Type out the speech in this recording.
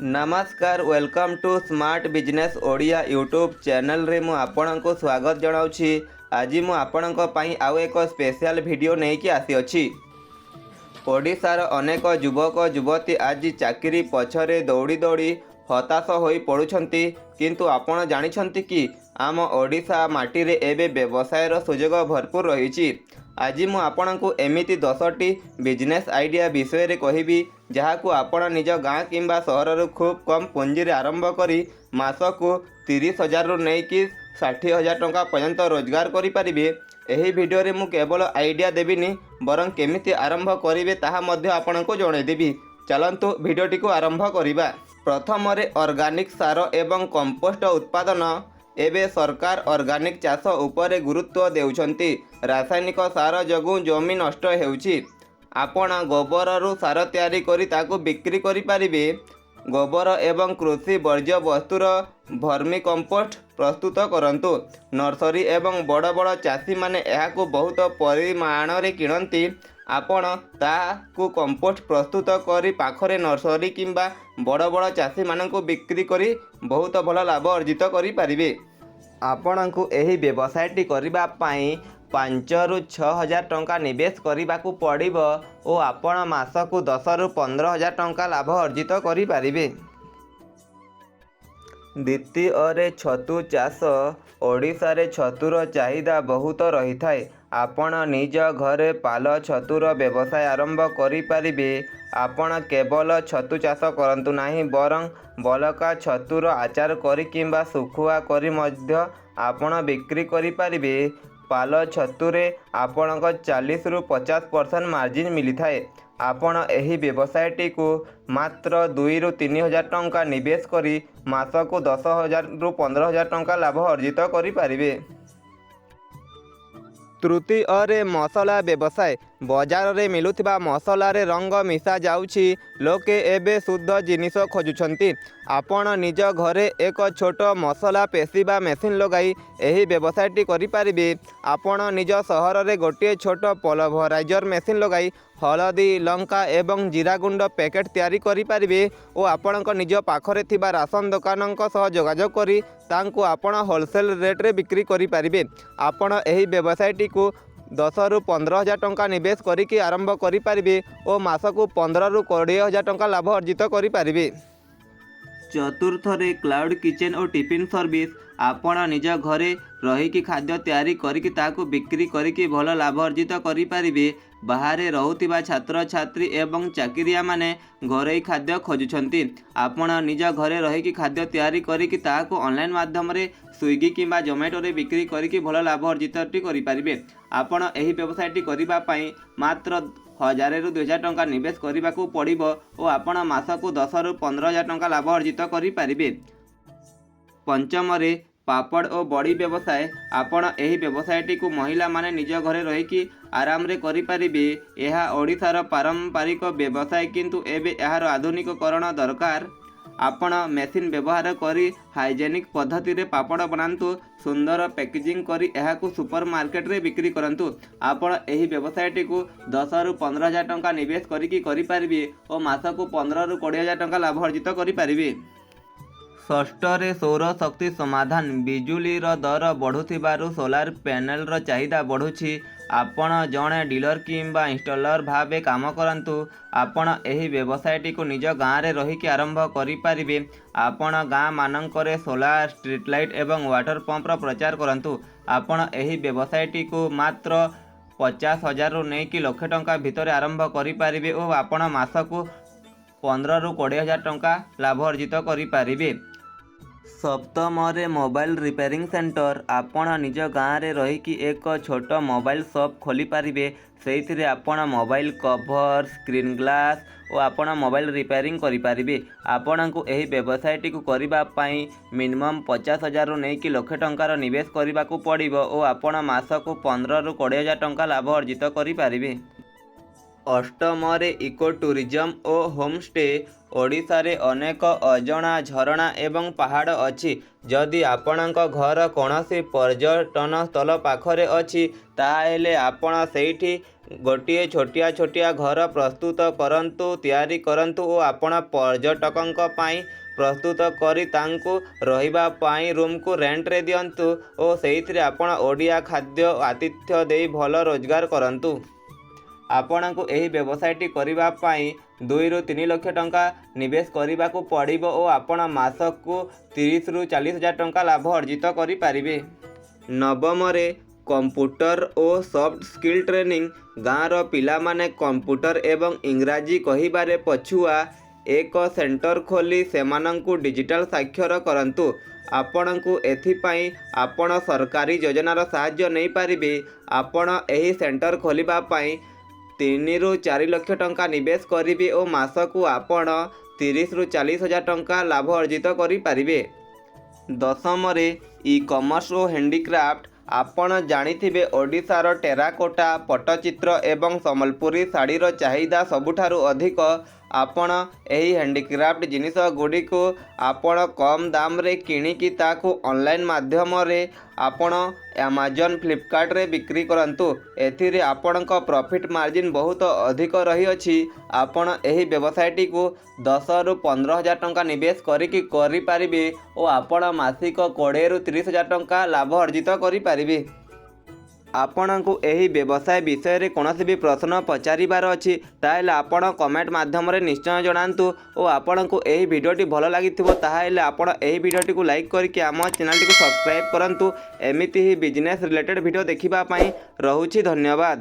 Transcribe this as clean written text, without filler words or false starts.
नमस्कार welcome to smart business Odia YouTube channel रे मु आपनको स्वागत जनाउछि। आज मु आपनको पई आउ एक स्पेशल वीडियो नहीं कि आसी अछि। ओडिशार अनेक युवक युवती आज चाकरी पछरे दौड़ी दौड़ी हताश होई पड़ुछंती, किंतु आपण जानिछंती कि आम ओडिशा माटी रे एबे व्यवसायर सुजोग भरपूर रहिछि। आज मु आपणको एमिति 10टी बिजनेस आइडिया विषय रे कहिबी जहाकू आपण निज गाँ किंबा सहर खूब कम पुंजी रे आरंभ करी मासकू 30,000 रु नहीं कि 60,000 टंका पर्यंत रोजगार करि परिबे। एही वीडियो रे मु केवल आइडिया देबिनी बरं केमिति आरंभ करिवे ताहा मध्ये आपणको जणे देबी। चलंतु वीडियोटी को आरंभ करिबा। प्रथम रे ऑर्गेनिक सार एवं कंपोस्ट उत्पादन। एबे सरकार ऑर्गेनिक चाष उपरे गुरुत्व देउछंती। रासायनिक सार जगु जमी नष्ट हेउछि। आपण गोबर रु सार तैयारी करी ताकू बिक्री करि परिबे। गोबर एवं कृषि वर्ज्य वस्तुर भर्मी कंपोस्ट प्रस्तुत करंतु। नर्सरी एवं बड़ बड़ चाषी माने एहाकू बहुत परिमाण रे किणंती। आपण ताकू कंपोस्ट प्रस्तुत करी पाखरे नर्सरी किंबा बड़ बड़ चाषी मानकू बिक्री करी बहुत भल लाभ अर्जित करि परिबे। आपणकू एही व्यवसायटी करिबा पई 5 रु 6,000 टंका निवेश करिबाकू पड़िबो ओ आपण मासकू 10 रु 15,000 टंका लाभ अर्जित करि परिबे। द्वितीय रे छतु चाष। ओडिशा रे छतुर चाहिदा बहुत रही थाए। आपण निज घरे पाल छतुर व्यवसाय आरंभ करि परिबे। आपण केवल छतु चाष करंतु नाही बरं बलका छतुर आचार करी किंबा सुखुआ करी मध्य आपण बिक्री करि परिबे। पाल छतुरे आपणक 40 रु 50% मार्जिन मिली थाए। आपण एही व्यवसायटी को मात्र 2 रु 3,000 टंका निवेश करी मासकू 10,000 रु 15,000 टंका लाभ अर्जित करि परिबे। तृतीय रे मसला व्यवसाय। बाजार रे मिलुथिबा मसला रे रंग मिसा जाउछि। लोके एबे शुद्ध जिनिस खोजुछंती। आपण निज घरे एक छोट मसला पेसिबा मेसिन लगाई एही व्यवसायटी करि परिबे। आपण निज सहर रे गोटे छोट पल्वराइजर मेसिन लगाई हलदी लंका एवं जीरा गुंड पैकेट तैयारी करि परिबे ओ आपणक निज पाखरे थिबा राशन दुकानक सह जोगाजोग करी तांकू आपण होलसेल रेट रे बिक्री करि परिबे। आपण एही व्यवसायटी को 10 रु 15,000 टंका निवेश करिकी आरंभ करि परिबे ओ मासकू 15 रु 20,000 टंका लाभ अर्जित करि परिबे। चतुर्थ रे क्लाउड किचन और टिफिन सर्विस। आपण निज घरे रहीकि खाद्य तैयारी करिकी ताकू बिक्री करिकी भल लाभ अर्जित करि परिबे। बाहरे रहुथिबा छात्र छात्री एवं चाकिरिया माने घरे खाद्य खोजुछंती। आपण निज घरे रहीकि खाद्य तैयारी करिकी ताकू ऑनलाइन माध्यम रे स्विगी किंबा जोमेटो रे बिक्री करिकी भल लाभ अर्जित करि परिबे। आपण एही व्यवसायटी करिबा पई मात्र 1,000 रु 2,000 टंका निवेश करिबाकू पड़िबो ओ आपण मासकू 10 रु 15,000 टंका लाभ अर्जित करि परिबे। पंचम रे पापड़ और बड़ी व्यवसाय। आपण एही व्यवसायटी को महिला माने निज घरे रहीकि आराम रे करि परिबे। एहा ओडिशार पारंपरिक व्यवसाय किंतु एबे एहार आधुनिककरण दरकार। आपण मेसिन व्यवहार करी हाइजेनिक पद्धति रे पापड़ बनांतु। सुंदर पैकेजिंग करी एहाकू सुपर मार्केट रे बिक्री करंतु। आपण एही व्यवसायटी को 10 रु 15,000 टंका निवेश करिकी करि परिबे ओ मासकू 15 रु 20,000 टंका लाभ अर्जित करि परिबे। षष्ठ रे सौर शक्ति समाधान। बिजुली रो दर बढ़ुथिबारु सोलार पैनल रो चाहिदा बढ़ुछि। आपण जणे डीलर किंबा इंस्टॉलर भावे काम करंतु। आपण एही व्यवसायटी को निज गाँ रे रहीकि आरंभ करि परिबे। आपण गाँ मानकरे सोलार स्ट्रीट लाइट एवं वाटर पंप रो प्रचार करंतु। आपण एही व्यवसायटी को मात्र 50,000 रु नहीं कि लाख टंका भितर आरंभ करि परिबे ओ आपण मासकू 15 रु 20,000 टंका लाभ अर्जित करि परिबे। सप्तम रे मोबाइल रिपेयरिंग सेंटर। आपण निज गाँ रे रहीकि एक छोट मोबाइल शॉप खोली परिबे। सेइथिरे आपण मोबाइल कवर स्क्रीन ग्लास और आपण मोबाइल रिपेयरिंग करि परिबे। आपणकू एही व्यवसायटी को करिबा पई मिनिमम 50,000 रु नहीं कि लाख टंकार निवेश करिबाकू पड़िबो ओ आपण मासकू 15 रु 20,000 टंका लाभ अर्जित करि परिबे। अष्टम रे इको टूरिज्म और होमस्टे। ओडिशा रे अनेक अजणा झरणा एवं पहाड़ अछि। जदि आपणक घर कौनसी पर्यटन स्थल पाखरे अछि ताहेले आपण सेठी ଗୋଟିଏ ଛୋଟିଆ ଛୋଟିଆ ଘର ପ୍ରସ୍ତୁତ କରନ୍ତୁ, ତିଆରି କରନ୍ତୁ ଓ ଆପଣ ପର୍ଯ୍ୟଟକଙ୍କ ପାଇଁ ପ୍ରସ୍ତୁତ କରି ତାଙ୍କୁ ରହିବା ପାଇଁ ରୁମ୍କୁ ରେଣ୍ଟରେ ଦିଅନ୍ତୁ ଓ ସେଇଥିରେ ଆପଣ ଓଡ଼ିଆ ଖାଦ୍ୟ ଆତିଥ୍ୟ ଦେଇ ଭଲ ରୋଜଗାର କରନ୍ତୁ। ଆପଣଙ୍କୁ ଏହି ବ୍ୟବସାୟଟି କରିବା ପାଇଁ 2ରୁ 3 ଲକ୍ଷ ଟଙ୍କା ନିବେଶ କରିବାକୁ ପଡ଼ିବ ଓ ଆପଣ ମାସକୁ 30ରୁ 40 ହଜାର ଟଙ୍କା ଲାଭ ଅର୍ଜିତ କରିପାରିବେ। ନବମରେ କମ୍ପ୍ୟୁଟର ଓ ସଫ୍ଟ ସ୍କିଲ୍ ଟ୍ରେନିଂ। ଗାଁର ପିଲାମାନେ କମ୍ପ୍ୟୁଟର ଏବଂ ଇଂରାଜୀ କହିବାରେ ପଛୁଆ, ଏକ ସେଣ୍ଟର ଖୋଲି ସେମାନଙ୍କୁ ଡିଜିଟାଲ ସାକ୍ଷର କରନ୍ତୁ। ଆପଣଙ୍କୁ ଏଥିପାଇଁ ଆପଣ ସରକାରୀ ଯୋଜନାର ସାହାଯ୍ୟ ନେଇପାରିବେ। ଆପଣ ଏହି ସେଣ୍ଟର ଖୋଲିବା ପାଇଁ 3ରୁ 4 ଲକ୍ଷ ଟଙ୍କା ନିବେଶ କରିବେ ଓ ମାସକୁ ଆପଣ 30ରୁ 40 ହଜାର ଟଙ୍କା ଲାଭ ଅର୍ଜିତ କରିପାରିବେ। ଦଶମରେ ଇ-କମର୍ସ ଓ ହ୍ୟାଣ୍ଡିକ୍ରାଫ୍ଟ। ଆପଣ ଜାଣିଥିବେ ଓଡ଼ିଶାର ଟେରାକୋଟା, ପଟ୍ଟଚିତ୍ର ଏବଂ ସମ୍ବଲପୁରୀ ଶାଢ଼ୀର ଚାହିଦା ସବୁଠାରୁ ଅଧିକ। ଆପଣ ଏହି ହ୍ୟାଣ୍ଡିକ୍ରାଫ୍ଟ ଜିନିଷଗୁଡ଼ିକୁ ଆପଣ କମ୍ ଦାମରେ କିଣିକି ତାକୁ ଅନଲାଇନ୍ ମାଧ୍ୟମରେ ଆପଣ ଆମାଜନ୍, ଫ୍ଲିପକାର୍ଟରେ ବିକ୍ରି କରନ୍ତୁ। ଏଥିରେ ଆପଣଙ୍କ ପ୍ରଫିଟ୍ ମାର୍ଜିନ୍ ବହୁତ ଅଧିକ ରହିଅଛି। ଆପଣ ଏହି ବ୍ୟବସାୟଟିକୁ 10ରୁ 15 ହଜାର ଟଙ୍କା ନିବେଶ କରିକି କରିପାରିବେ ଓ ଆପଣ ମାସିକ 20ରୁ 30 ହଜାର ଟଙ୍କା ଲାଭ ଅର୍ଜିତ କରିପାରିବେ। ଆପଣଙ୍କୁ ଏହି ବ୍ୟବସାୟ ବିଷୟରେ କୌଣସି ବି ପ୍ରଶ୍ନ ପଚାରିବାର ଅଛି ତାହେଲେ ଆପଣ କମେଣ୍ଟ ମାଧ୍ୟମରେ ନିଶ୍ଚୟ ଜଣାନ୍ତୁ ଓ ଆପଣଙ୍କୁ ଏହି ଭିଡ଼ିଓଟି ଭଲ ଲାଗିଥିବ ତାହେଲେ ଆପଣ ଏହି ଭିଡ଼ିଓଟିକୁ ଲାଇକ୍ କରିକି ଆମ ଚ୍ୟାନେଲଟିକୁ ସବସ୍କ୍ରାଇବ୍ କରନ୍ତୁ। ଏମିତି ହିଁ ବିଜନେସ୍ ରିଲେଟେଡ୍ ଭିଡ଼ିଓ ଦେଖିବା ପାଇଁ ରହୁଛି। ଧନ୍ୟବାଦ।